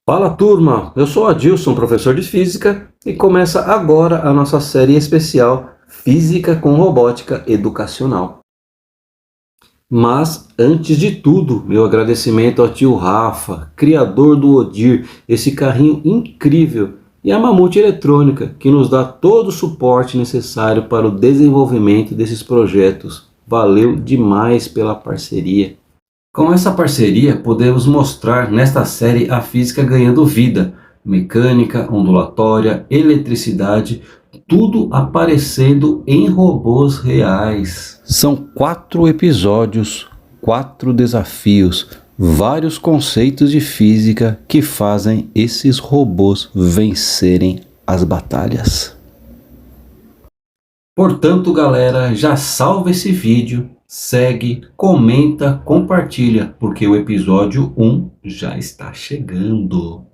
Fala turma, eu sou Adilson, professor de Física, e começa agora a nossa série especial Física com Robótica Educacional. Mas, antes de tudo, meu agradecimento ao tio Rafa, criador do Odir, esse carrinho incrível, e a Mamute Eletrônica, que nos dá todo o suporte necessário para o desenvolvimento desses projetos. Valeu demais pela parceria. Com essa parceria, podemos mostrar nesta série a física ganhando vida, mecânica, ondulatória, eletricidade, tudo aparecendo em robôs reais. São 4 episódios, 4 desafios, vários conceitos de física que fazem esses robôs vencerem as batalhas. Portanto, galera, já salva esse vídeo, segue, comenta, compartilha, porque o episódio 1 já está chegando.